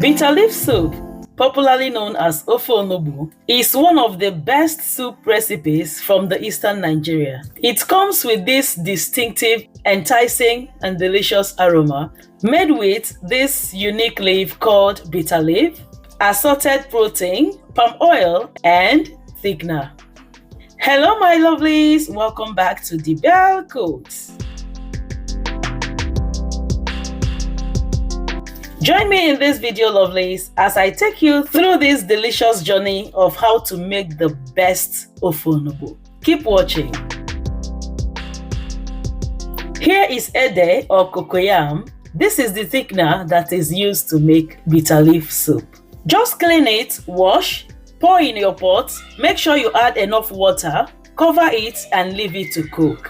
Bitterleaf soup, popularly known as Ofe Onugbu, is one of the best soup recipes from the eastern Nigeria. It comes with this distinctive, enticing, and delicious aroma, made with this unique leaf called bitterleaf, assorted protein, palm oil, and thickener. Hello, my lovelies. Welcome back to The Bell Cooks. Join me in this video, lovelies, as I take you through this delicious journey of how to make the best Ofe Onugbu. Keep watching. Here is ede or cocoyam. This is the thickener that is used to make bitterleaf soup. Just clean it, wash, pour in your pot, make sure you add enough water, cover it and leave it to cook.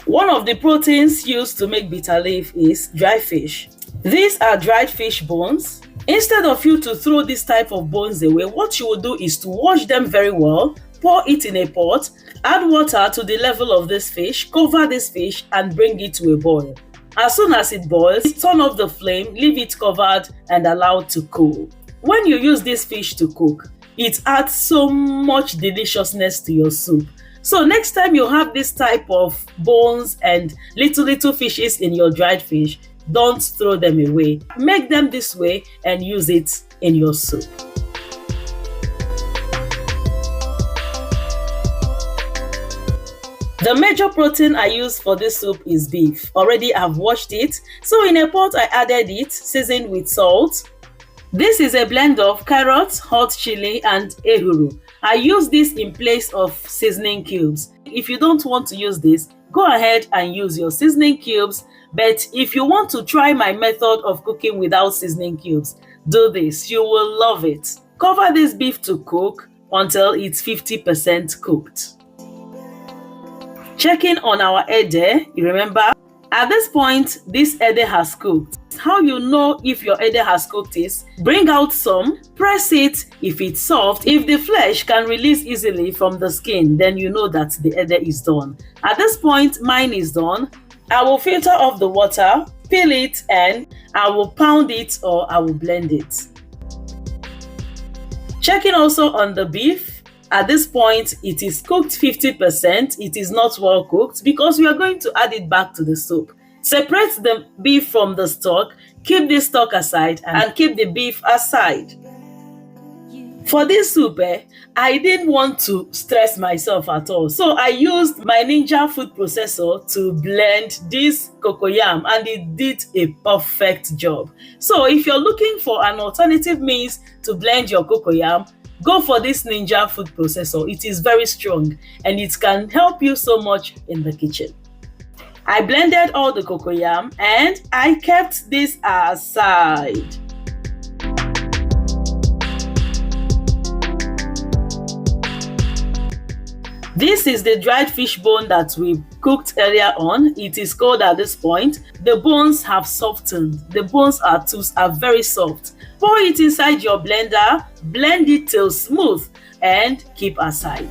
One of the proteins used to make bitterleaf is dry fish. These are dried fish bones. Instead of you to throw this type of bones away, what you will do is to wash them very well, pour it in a pot, add water to the level of this fish, cover this fish and bring it to a boil. As soon as it boils, turn off the flame, leave it covered and allow it to cool. When you use this fish to cook, it adds so much deliciousness to your soup. So next time you have this type of bones and little fishes in your dried fish, don't throw them away. Make them this way and use it in your soup. The major protein I use for this soup is beef. Already I've washed it. So in a pot I added it, seasoned with salt. This is a blend of carrots, hot chili and ehuru. I use this in place of seasoning cubes. If you don't want to use this, go ahead and use your seasoning cubes. But if you want to try my method of cooking without seasoning cubes, do this. You will love it. Cover this beef to cook until it's 50% cooked. Checking on our ede, you remember? At this point, this ede has cooked. How you know if your ede has cooked is, bring out some, press it. If it's soft, if the flesh can release easily from the skin, then you know that the ede is done. At this point, mine is done. I will filter off the water, peel it, and I will pound it or I will blend it. Checking also on the beef. At this point, it is cooked 50%. It is not well cooked because we are going to add it back to the soup. Separate the beef from the stock, keep the stock aside, and keep the beef aside. For this soup, I didn't want to stress myself at all. So I used my Ninja food processor to blend this cocoyam and it did a perfect job. So if you're looking for an alternative means to blend your cocoyam, go for this Ninja food processor. It is very strong and it can help you so much in the kitchen. I blended all the cocoyam and I kept this aside. This is the dried fish bone that we cooked earlier on. It is cold at this point. The bones have softened. The bones are very soft. Pour it inside your blender, blend it till smooth and keep aside.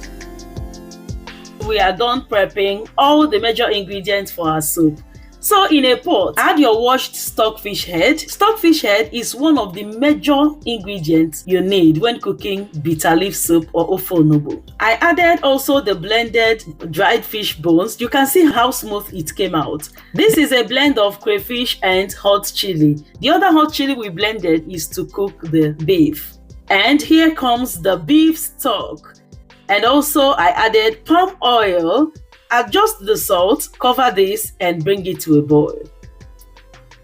We are done prepping all the major ingredients for our soup. So in a pot, add your washed stockfish head. Stockfish head is one of the major ingredients you need when cooking bitterleaf soup or Ofe Onugbu. I added also the blended dried fish bones. You can see how smooth it came out. This is a blend of crayfish and hot chili. The other hot chili we blended is to cook the beef. And here comes the beef stock. And also I added palm oil. Adjust the salt, cover this and bring it to a boil.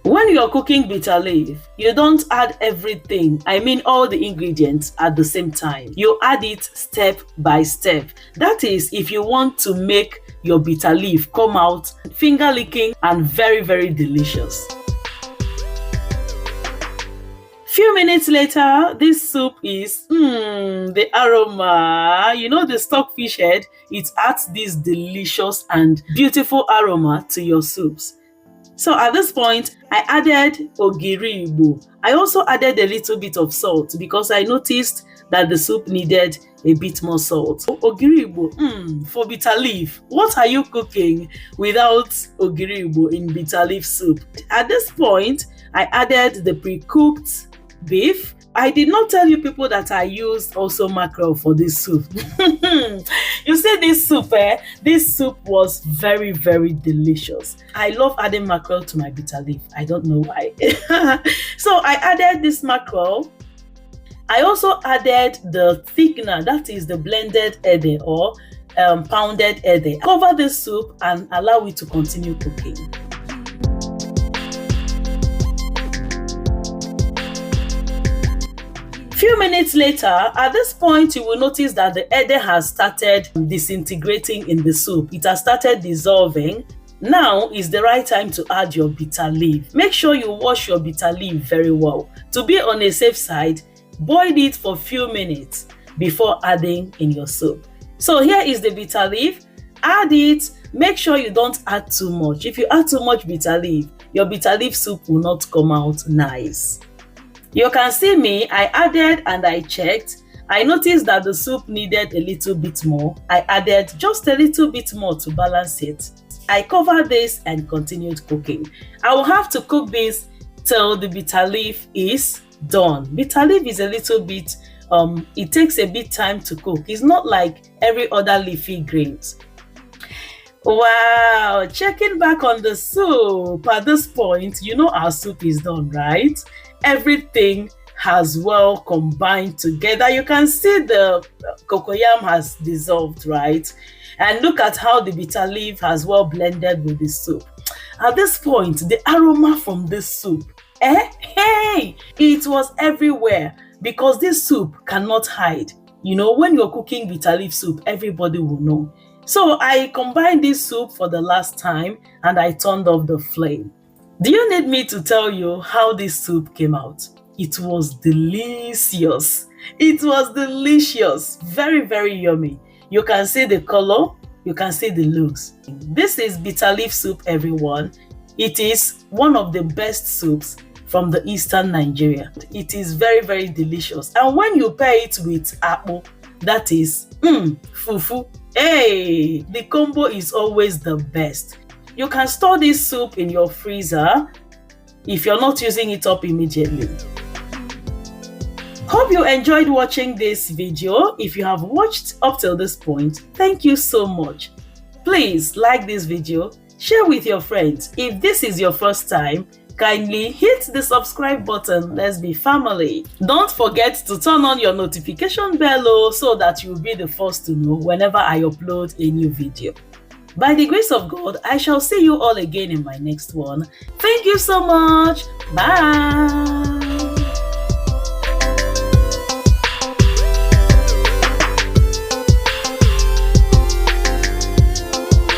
When you're cooking bitterleaf, you don't add everything, I mean all the ingredients at the same time. You add it step by step. That is if you want to make your bitterleaf come out finger licking and very delicious. Few minutes later, this soup is the aroma. You know the stockfish head, it adds this delicious and beautiful aroma to your soups. So at this point, I added ogiri Igbo. I also added a little bit of salt because I noticed that the soup needed a bit more salt. Ogiri Igbo, for bitter leaf. What are you cooking without ogiri Igbo in bitter leaf soup? At this point, I added the pre-cooked beef. I did not tell you people that I used also mackerel for this soup. You see this soup, this soup was very, very delicious. I love adding mackerel to my bitter leaf. I don't know why. So I added this mackerel. I also added the thickener, that is the blended ede or pounded ede. Cover the soup and allow it to continue cooking. Few minutes later, at this point, you will notice that the ede has started disintegrating in the soup. It has started dissolving. Now is the right time to add your bitter leaf. Make sure you wash your bitter leaf very well. To be on a safe side, boil it for a few minutes before adding in your soup. So here is the bitter leaf. Add it. Make sure you don't add too much. If you add too much bitter leaf, your bitter leaf soup will not come out nice. You can see me, I added and I checked. I noticed that the soup needed a little bit more. I added just a little bit more to balance it. I covered this and continued cooking. I will have to cook this till the bitter leaf is done. Bitter leaf is a little bit, it takes a bit time to cook. It's not like every other leafy grains. Wow, checking back on the soup. At this point, you know our soup is done, right? Everything has well combined together. You can see the cocoyam has dissolved, right? And look at how the bitter leaf has well blended with the soup. At this point, the aroma from this soup, it was everywhere because this soup cannot hide. You know, when you're cooking bitter leaf soup, everybody will know. So I combined this soup for the last time and I turned off the flame. Do you need me to tell you how this soup came out? It was delicious. It was delicious. Very, very yummy. You can see the color. You can see the looks. This is bitter leaf soup, everyone. It is one of the best soups from the eastern Nigeria. It is very, very delicious. And when you pair it with akpu, that is fufu. Hey, the combo is always the best. You can store this soup in your freezer if you're not using it up immediately. Hope you enjoyed watching this video. If you have watched up till this point, thank you so much. Please like this video, share with your friends. If this is your first time, kindly hit the subscribe button. Let's be family. Don't forget to turn on your notification bell so that you'll be the first to know whenever I upload a new video. By the grace of God, I shall see you all again in my next one. Thank you so much. Bye.